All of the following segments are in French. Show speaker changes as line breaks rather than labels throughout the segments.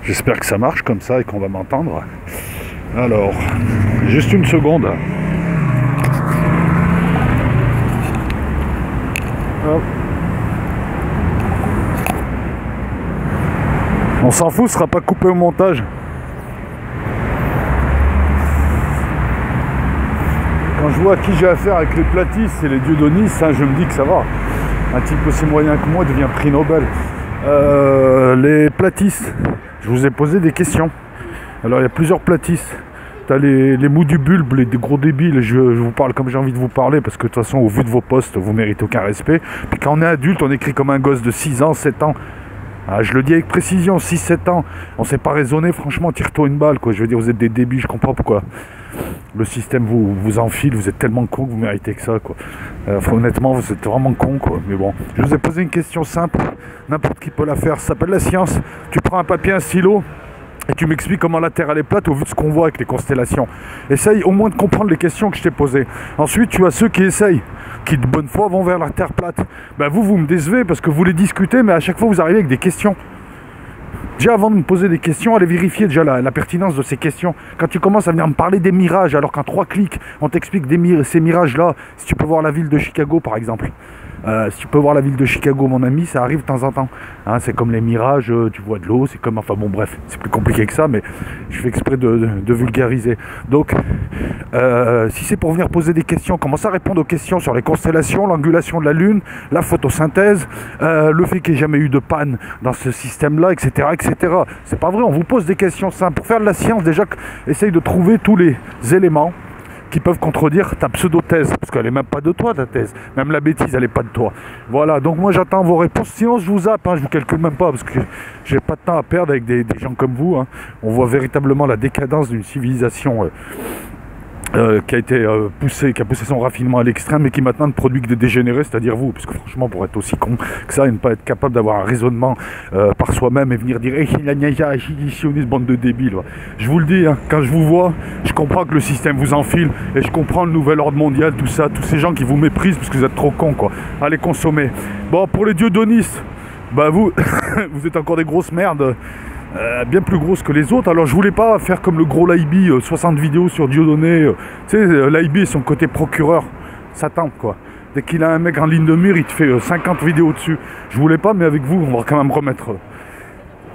J'espère que ça marche comme ça et qu'on va m'entendre. Alors, juste une seconde. Hop. On s'en fout, ce sera pas coupé au montage. Quand je vois à qui j'ai affaire avec les platistes et les Dieudonnistes, hein, je me dis que ça va. Un type aussi moyen que moi devient prix Nobel. Les platistes, je vous ai posé des questions. Alors il y a plusieurs platistes. T'as les mous du bulbe, les gros débiles, je vous parle comme j'ai envie de vous parler, parce que de toute façon, au vu de vos postes, vous méritez aucun respect. Puis quand on est adulte, on écrit comme un gosse de 6 ans, 7 ans. Ah, je le dis avec précision, 6-7 ans. On sait pas raisonner, franchement, tire-toi une balle, quoi. Je veux dire, vous êtes des débiles, je comprends pourquoi. Le système vous enfile, vous êtes tellement con que vous méritez que ça, quoi. Honnêtement, vous êtes vraiment con, quoi. Mais bon, je vous ai posé une question simple, n'importe qui peut la faire, ça s'appelle la science. Tu prends un papier, un stylo, et tu m'expliques comment la Terre elle est plate au vu de ce qu'on voit avec les constellations. Essaye au moins de comprendre les questions que je t'ai posées. Ensuite, tu as ceux qui essayent, qui de bonne foi vont vers la Terre plate. Ben vous me décevez parce que vous voulez discuter, mais à chaque fois vous arrivez avec des questions. Déjà avant de me poser des questions, allez vérifier déjà la pertinence de ces questions. Quand tu commences à venir me parler des mirages, alors qu'en 3 clics, on t'explique ces mirages-là, si tu peux voir la ville de Chicago par exemple. Si tu peux voir la ville de Chicago, mon ami, ça arrive de temps en temps. Hein, c'est comme les mirages, tu vois de l'eau, c'est comme... Enfin bon, bref, c'est plus compliqué que ça, mais je fais exprès de vulgariser. Donc, si c'est pour venir poser des questions, commence à répondre aux questions sur les constellations, l'angulation de la Lune, la photosynthèse, le fait qu'il n'y ait jamais eu de panne dans ce système-là, etc., etc. C'est pas vrai, on vous pose des questions simples. Pour faire de la science, déjà, essaye de trouver tous les éléments qui peuvent contredire ta pseudo-thèse, parce qu'elle n'est même pas de toi, ta thèse. Même la bêtise, elle n'est pas de toi. Voilà, donc moi j'attends vos réponses, sinon je vous zappe, hein, je vous calcule même pas, parce que j'ai pas de temps à perdre avec des gens comme vous. Hein. On voit véritablement la décadence d'une civilisation qui a été poussée, qui a poussé son raffinement à l'extrême, et qui maintenant ne produit que des dégénérés, c'est-à-dire vous, parce que franchement, pour être aussi con que ça, et ne pas être capable d'avoir un raisonnement par soi-même, et venir dire « bande de débiles ». Je vous le dis, hein, quand je vous vois, je comprends que le système vous enfile, et je comprends le nouvel ordre mondial, tout ça, tous ces gens qui vous méprisent, parce que vous êtes trop cons, quoi. Allez consommer. Bon, pour les dieudonnistes, bah vous, vous êtes encore des grosses merdes. Bien plus grosse que les autres. Alors je voulais pas faire comme le gros Laibi, 60 vidéos sur Dieudonné. Tu sais, Laibi, son côté procureur, Satan, quoi. Dès qu'il a un mec en ligne de mire, il te fait 50 vidéos dessus. Je voulais pas, mais avec vous, on va quand même remettre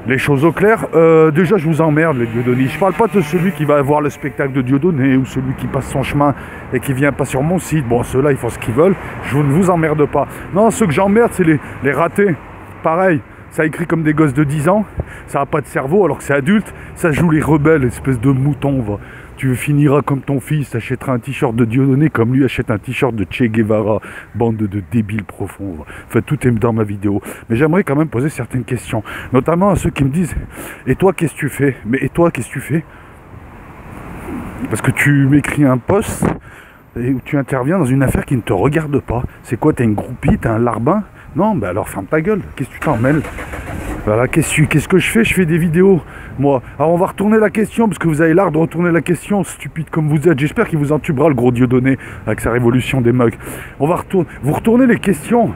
les choses au clair. Déjà, je vous emmerde, les Dieudonné. Je parle pas de celui qui va voir le spectacle de Dieudonné, ou celui qui passe son chemin et qui vient pas sur mon site. Bon, ceux-là, ils font ce qu'ils veulent. Je ne vous emmerde pas. Non, ceux que j'emmerde, c'est les ratés. Pareil. Ça écrit comme des gosses de 10 ans, ça n'a pas de cerveau alors que c'est adulte, ça joue les rebelles, espèce de mouton. Va. Tu finiras comme ton fils, t'achèteras un t-shirt de Dieudonné comme lui achète un t-shirt de Che Guevara, bande de débiles profonds. Va. Enfin, tout est dans ma vidéo. Mais j'aimerais quand même poser certaines questions, notamment à ceux qui me disent « Et toi, qu'est-ce que tu fais ?» Mais et toi, qu'est-ce que tu fais? Parce que tu m'écris un post et où tu interviens dans une affaire qui ne te regarde pas. C'est quoi, t'es une groupie, t'es un larbin? Non, bah alors ferme ta gueule, qu'est-ce que tu t'en mêles? Voilà, qu'est-ce que je fais? Je fais des vidéos, moi. Alors on va retourner la question, parce que vous avez l'art de retourner la question, stupide comme vous êtes. J'espère qu'il vous entubera le gros Dieudonné avec sa révolution des mugs. On va vous retourner les questions.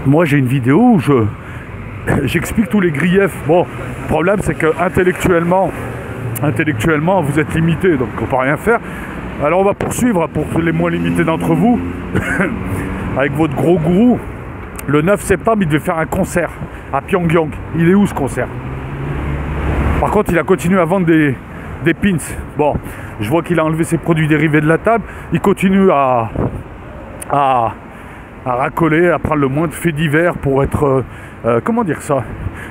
Moi j'ai une vidéo où j'explique tous les griefs. Bon, le problème c'est que intellectuellement, vous êtes limité, donc on peut rien faire. Alors on va poursuivre pour les moins limités d'entre vous, avec votre gros gourou. Le 9 septembre, il devait faire un concert à Pyongyang. Il est où ce concert? Par contre, il a continué à vendre des pins. Bon, je vois qu'il a enlevé ses produits dérivés de la table. Il continue à racoler, à prendre le moins de faits divers pour être... comment dire ça?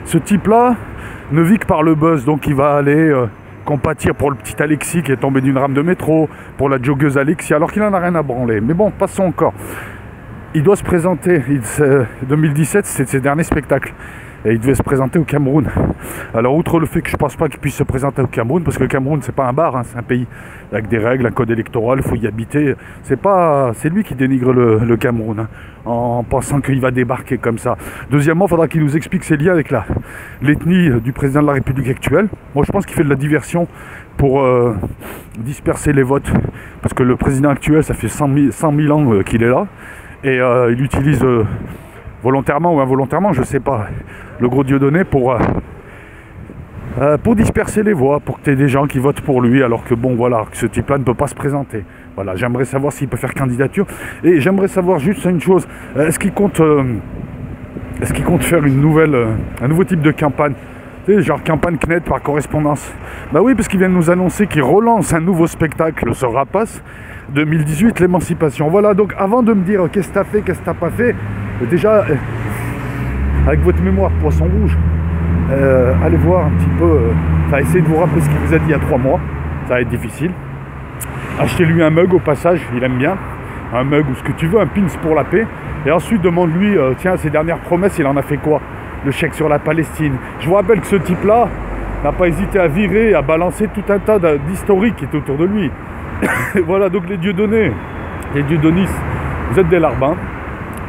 Ce type-là ne vit que par le buzz, donc il va aller... compatir pour le petit Alexis qui est tombé d'une rame de métro, pour la joggeuse Alexis, alors qu'il n'en a rien à branler. Mais bon, passons encore. Il doit se présenter, 2017, c'est ses derniers spectacles. Et il devait se présenter au Cameroun. Alors, outre le fait que je ne pense pas qu'il puisse se présenter au Cameroun, parce que le Cameroun, c'est pas un bar, hein, c'est un pays avec des règles, un code électoral, il faut y habiter. C'est lui qui dénigre le Cameroun, hein, en pensant qu'il va débarquer comme ça. Deuxièmement, il faudra qu'il nous explique ses liens avec l'ethnie du président de la République actuelle. Moi, je pense qu'il fait de la diversion pour disperser les votes. Parce que le président actuel, ça fait 100 000 ans qu'il est là. Et il utilise volontairement ou involontairement, je sais pas, le gros Dieudonné pour pour disperser les voix, pour que tu aies des gens qui votent pour lui, alors que bon, voilà, que ce type-là ne peut pas se présenter. Voilà, j'aimerais savoir s'il peut faire candidature. Et j'aimerais savoir juste une chose, est-ce qu'il compte faire un nouveau type de campagne? Tu sais, genre campagne CNET par correspondance. Bah oui, parce qu'il vient de nous annoncer qu'il relance un nouveau spectacle, ce Rapace 2018, l'émancipation. Voilà, donc avant de me dire qu'est-ce que t'as fait, qu'est-ce que t'as pas fait, déjà, avec votre mémoire poisson rouge, allez voir un petit peu, essayez de vous rappeler ce qu'il vous a dit il y a 3 mois, ça va être difficile. Achetez-lui un mug au passage, il aime bien, un mug ou ce que tu veux, un pins pour la paix, et ensuite demande-lui, tiens, ses dernières promesses, il en a fait quoi? Le chèque sur la Palestine. Je vous rappelle que ce type-là n'a pas hésité à virer, à balancer tout un tas d'historiques qui est autour de lui. Voilà, donc les Dieudonné, les Dieudonnistes, vous êtes des larbins.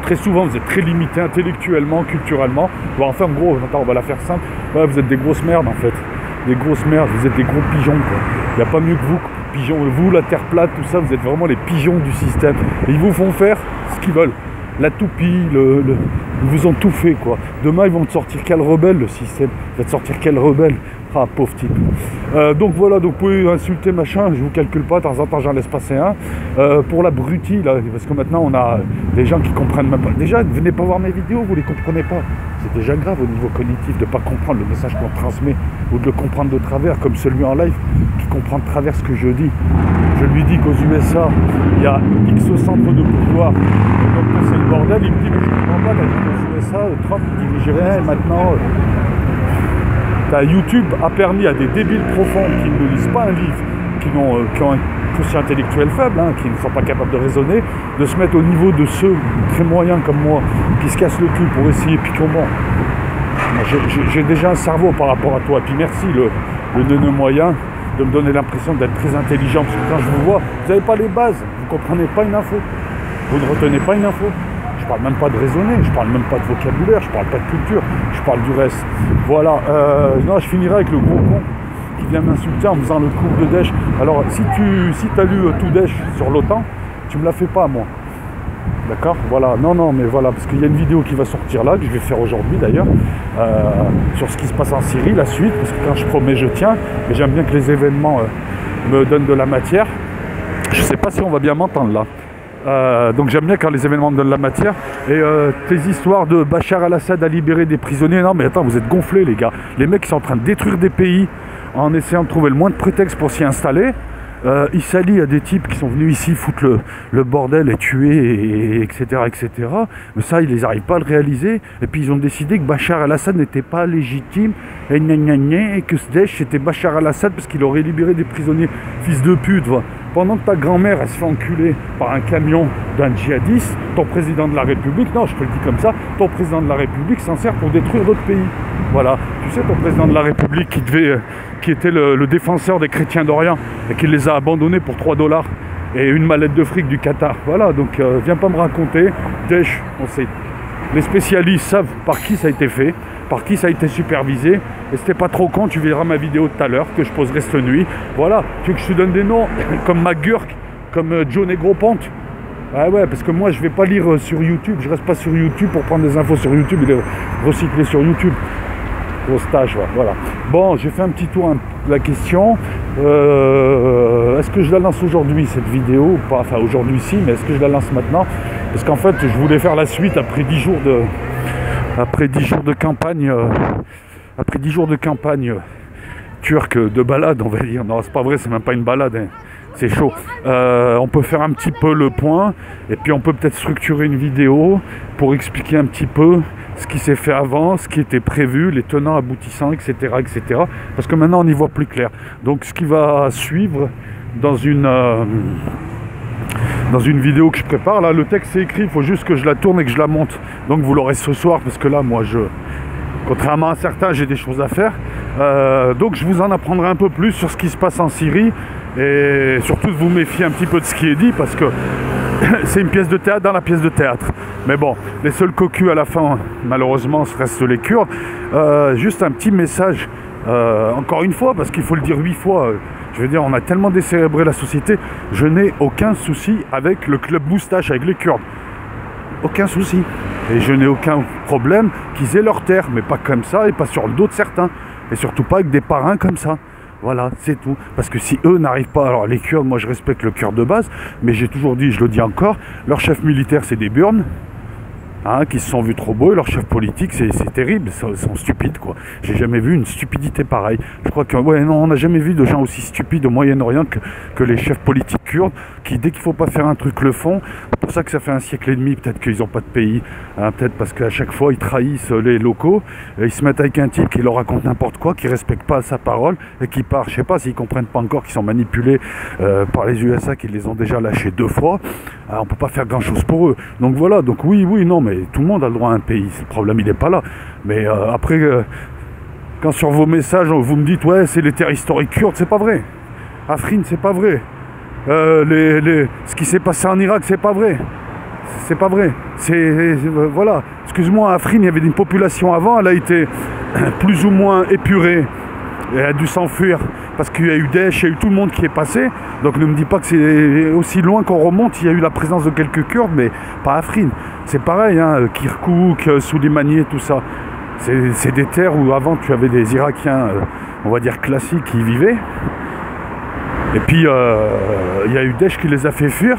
Très souvent, vous êtes très limités intellectuellement, culturellement. Bon, enfin, en gros, attends, on va la faire simple. Ouais, vous êtes des grosses merdes, en fait. Des grosses merdes, vous êtes des gros pigeons, quoi. Il n'y a pas mieux que vous, pigeons. Vous, la terre plate, tout ça, vous êtes vraiment les pigeons du système. Et ils vous font faire ce qu'ils veulent. La toupie, ils vous ont tout fait, quoi. Demain, ils vont te sortir quel rebelle, le système. Il va te sortir quel rebelle. Ah, pauvre type. Donc voilà, donc vous pouvez insulter, machin, je vous calcule pas, de temps en temps j'en laisse passer un. Pour l'abruti, là, parce que maintenant on a des gens qui comprennent même pas. Déjà, ne venez pas voir mes vidéos, vous les comprenez pas. C'est déjà grave au niveau cognitif de ne pas comprendre le message qu'on transmet ou de le comprendre de travers, comme celui en live qui comprend de travers ce que je dis. Je lui dis qu'aux USA, il y a X centres de pouvoir. Donc c'est le bordel, il me dit que je ne comprends pas, qu'aux USA, Trump dirigerait maintenant. YouTube a permis à des débiles profonds qui ne lisent pas un livre, qui ont un quotient intellectuel faible, qui ne sont pas capables de raisonner, de se mettre au niveau de ceux très moyens comme moi, qui se cassent le cul pour essayer, puis comment. J'ai déjà un cerveau par rapport à toi, puis merci le neuneu moyen de me donner l'impression d'être très intelligent, parce que quand je vous vois, vous n'avez pas les bases, vous ne comprenez pas une info, vous ne retenez pas une info. Je parle même pas de raisonner, je parle même pas de vocabulaire, je parle pas de culture, je parle du reste. Voilà, non, je finirai avec le gros con qui vient m'insulter en me faisant le cours de Dèche. Alors, si tu as lu tout Dèche sur l'OTAN, tu me la fais pas à moi. D'accord? Voilà, non, mais voilà, parce qu'il y a une vidéo qui va sortir là, que je vais faire aujourd'hui d'ailleurs, sur ce qui se passe en Syrie, la suite, parce que quand je promets, je tiens, mais j'aime bien que les événements me donnent de la matière. Je sais pas si on va bien m'entendre là. Donc j'aime bien quand les événements me donnent la matière. Et tes histoires de Bachar al-Assad à libérer des prisonniers, non mais attends, vous êtes gonflés les gars. Les mecs qui sont en train de détruire des pays en essayant de trouver le moins de prétextes pour s'y installer. Ils s'allient à des types qui sont venus ici foutre le bordel et tuer, etc., etc. Mais ça, ils n'arrivent pas à le réaliser. Et puis ils ont décidé que Bachar al-Assad n'était pas légitime et que Daesh c'était Bachar al-Assad parce qu'il aurait libéré des prisonniers. Fils de pute, va. Pendant que ta grand-mère, elle se fait enculer par un camion d'un djihadiste, ton président de la République, non, je te le dis comme ça, ton président de la République s'en sert pour détruire d'autres pays. Voilà. Tu sais, ton président de la République qui était le défenseur des chrétiens d'Orient et qui les a abandonnés pour 3 $ et une mallette de fric du Qatar. Voilà, donc viens pas me raconter. Daesh, on sait. Les spécialistes savent par qui ça a été fait, par qui ça a été supervisé. Et c'était pas trop con, tu verras ma vidéo tout à l'heure que je poserai cette nuit. Voilà, tu veux que je te donne des noms comme McGurk, comme Joe Negroponte. Ah ouais, parce que moi je vais pas lire sur YouTube, je reste pas sur YouTube pour prendre des infos sur YouTube et les recycler sur YouTube. Au stage, voilà. Bon, j'ai fait un petit tour de la question. Est-ce que je la lance aujourd'hui cette vidéo ou pas? Enfin aujourd'hui si, mais est-ce que je la lance maintenant? Parce qu'en fait, je voulais faire la suite après 10 jours de campagne. Après 10 jours de campagne turque, de balade, on va dire. Non, c'est pas vrai, c'est même pas une balade. Hein. C'est chaud. On peut faire un petit peu le point et puis on peut peut-être structurer une vidéo pour expliquer un petit peu ce qui s'est fait avant, ce qui était prévu, les tenants aboutissants, etc., etc. Parce que maintenant on y voit plus clair. Donc ce qui va suivre dans une vidéo que je prépare, là le texte est écrit, il faut juste que je la tourne et que je la monte. Donc vous l'aurez ce soir parce que là moi contrairement à certains, j'ai des choses à faire. Donc je vous en apprendrai un peu plus sur ce qui se passe en Syrie et surtout de vous méfier un petit peu de ce qui est dit parce que c'est une pièce de théâtre dans la pièce de théâtre. Mais bon, les seuls cocus à la fin, malheureusement, restent les Kurdes. Juste un petit message, encore une fois, parce qu'il faut le dire 8 fois. Je veux dire, on a tellement décérébré la société. Je n'ai aucun souci avec le club moustache, avec les Kurdes. Aucun souci. Et je n'ai aucun problème qu'ils aient leur terre, mais pas comme ça et pas sur le dos de certains. et surtout pas avec des parrains comme ça. Voilà, c'est tout. Parce que si eux n'arrivent pas, alors les Kurdes, moi je respecte le Kurde de base, mais j'ai toujours dit, je le dis encore, leur chef militaire c'est des burnes, hein, qui se sont vus trop beaux, et leur chef politique c'est terrible, ils sont stupides quoi. J'ai jamais vu une stupidité pareille. Je crois que, ouais, non, on n'a jamais vu de gens aussi stupides au Moyen-Orient que les chefs politiques kurdes, qui dès qu'il faut pas faire un truc le font. C'est pour ça que ça fait un siècle et demi, peut-être qu'ils n'ont pas de pays, hein, peut-être parce qu'à chaque fois ils trahissent les locaux, et ils se mettent avec un type qui leur raconte n'importe quoi, qui respecte pas sa parole, et qui part, je sais pas s'ils comprennent pas encore qu'ils sont manipulés par les USA, qui les ont déjà lâchés 2 fois, on peut pas faire grand chose pour eux. Donc voilà, donc oui, non, mais tout le monde a le droit à un pays, le problème il n'est pas là. Mais après, quand sur vos messages vous me dites ouais c'est les terres historiques kurdes, c'est pas vrai. Afrin c'est pas vrai. Ce qui s'est passé en Irak c'est pas vrai. C'est pas vrai. Voilà. Excuse-moi, Afrin il y avait une population avant, elle a été plus ou moins épurée. Elle a dû s'enfuir parce qu'il y a eu Daesh, il y a eu tout le monde qui est passé. Donc ne me dis pas que c'est aussi loin qu'on remonte. Il y a eu la présence de quelques Kurdes, mais pas Afrin. C'est pareil, hein, Kirkouk, Soleimani, tout ça. C'est des terres où avant tu avais des Irakiens, on va dire classiques, qui y vivaient. Et puis il y a eu Daesh qui les a fait fuir.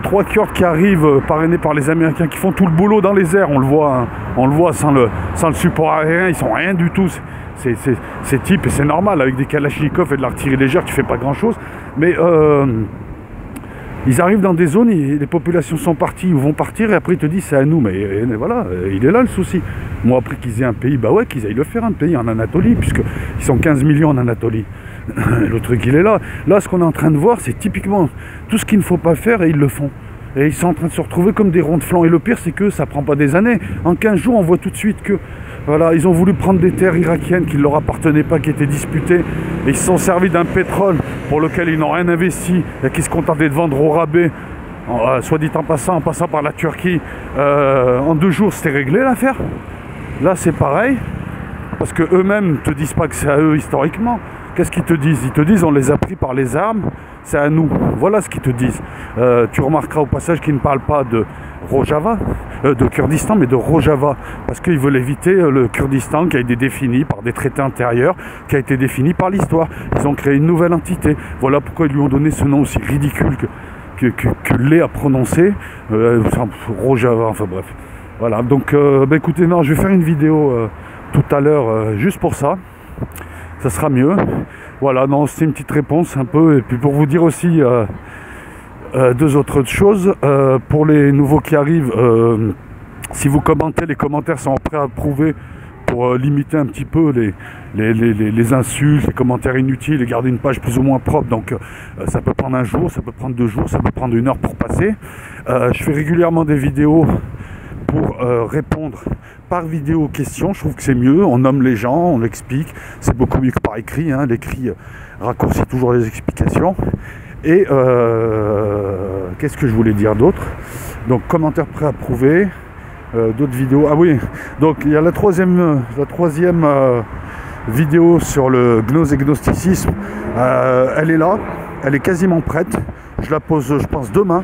3 Kurdes qui arrivent parrainés par les Américains, qui font tout le boulot dans les airs. On le voit, hein, on le voit sans le support aérien, ils sont rien du tout. C'est type, et c'est normal, avec des kalachnikovs et de l'artillerie légère, tu fais pas grand chose. Mais ils arrivent dans des zones, les populations sont parties ou vont partir, et après ils te disent c'est à nous. Mais voilà, il est là le souci. Moi, après qu'ils aient un pays, bah ouais, qu'ils aillent le faire, un pays en Anatolie, puisqu'ils sont 15 millions en Anatolie. Le truc, il est là. Là, ce qu'on est en train de voir, c'est typiquement tout ce qu'il ne faut pas faire, et ils le font. Et ils sont en train de se retrouver comme des ronds de flanc. Et le pire, c'est que ça prend pas des années. En 15 jours, on voit tout de suite que voilà, ils ont voulu prendre des terres irakiennes qui ne leur appartenaient pas, qui étaient disputées. Et ils se sont servis d'un pétrole pour lequel ils n'ont rien investi, et qui se contentaient de vendre au rabais. Soit dit en passant par la Turquie. En 2 jours, c'était réglé l'affaire. Là, c'est pareil. Parce qu'eux-mêmes ne te disent pas que c'est à eux historiquement. Qu'est-ce qu'ils te disent? Ils te disent on les a pris par les armes, c'est à nous. Voilà ce qu'ils te disent. Tu remarqueras au passage qu'ils ne parlent pas de Rojava, de Kurdistan, mais de Rojava. Parce qu'ils veulent éviter le Kurdistan qui a été défini par des traités antérieurs, qui a été défini par l'histoire. Ils ont créé une nouvelle entité. Voilà pourquoi ils lui ont donné ce nom aussi ridicule que l'est à prononcer. Rojava, enfin bref. Voilà, donc écoutez, non, je vais faire une vidéo tout à l'heure juste pour ça. Ça sera mieux. Voilà, non, c'est une petite réponse un peu. Et puis pour vous dire aussi 2 autres choses. Pour les nouveaux qui arrivent, si vous commentez, les commentaires sont prêts à approuver pour limiter un petit peu les insultes, les commentaires inutiles et garder une page plus ou moins propre. Donc ça peut prendre 1 jour, ça peut prendre 2 jours, ça peut prendre 1 heure pour passer. Je fais régulièrement des vidéos pour répondre par vidéo aux questions. Je trouve que c'est mieux, on nomme les gens, on l'explique, c'est beaucoup mieux que par écrit, hein. L'écrit raccourcit toujours les explications. Et qu'est-ce que je voulais dire d'autre? Donc commentaires préapprouvés, d'autres vidéos. Ah oui, donc il y a la troisième vidéo sur le gnose et gnosticisme. Elle est là, elle est quasiment prête. Je la pose, je pense, demain.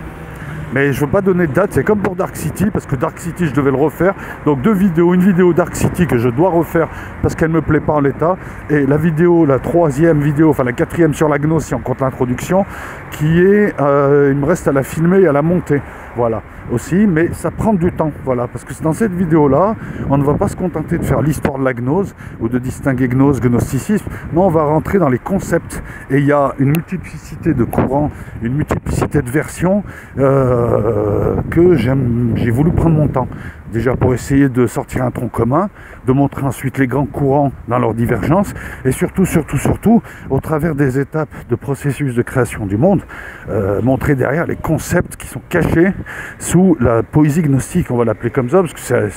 Mais je ne veux pas donner de date, c'est comme pour Dark City, parce que Dark City, je devais le refaire. Donc 2 vidéos, une vidéo Dark City que je dois refaire parce qu'elle ne me plaît pas en l'état. Et la vidéo, la 3e vidéo, enfin la 4e sur la gnose, si on compte l'introduction, qui est, il me reste à la filmer et à la monter. Voilà, aussi, mais ça prend du temps, voilà, parce que dans cette vidéo-là, on ne va pas se contenter de faire l'histoire de la gnose, ou de distinguer gnose, gnosticisme. Non, on va rentrer dans les concepts, et il y a une multiplicité de courants, une multiplicité de versions, que j'ai voulu prendre mon temps. Déjà pour essayer de sortir un tronc commun, de montrer ensuite les grands courants dans leurs divergences, et surtout, au travers des étapes de processus de création du monde, montrer derrière les concepts qui sont cachés sous la poésie gnostique, on va l'appeler comme ça, parce que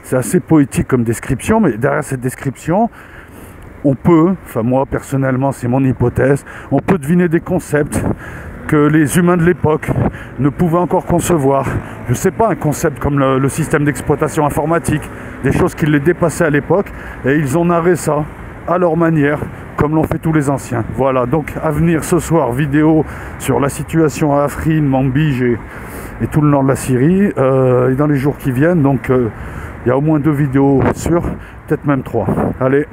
c'est assez poétique comme description, mais derrière cette description, on peut, enfin moi personnellement c'est mon hypothèse, on peut deviner des concepts que les humains de l'époque ne pouvaient encore concevoir. Je ne sais pas, un concept comme le système d'exploitation informatique, des choses qui les dépassaient à l'époque, et ils ont narré ça à leur manière, comme l'ont fait tous les anciens. Voilà, donc à venir ce soir, vidéo sur la situation à Afrin, Manbij et tout le nord de la Syrie, et dans les jours qui viennent, donc il y a au moins 2 vidéos sûres, peut-être même 3. Allez,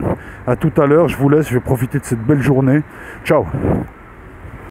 à tout à l'heure, je vous laisse, je vais profiter de cette belle journée. Ciao.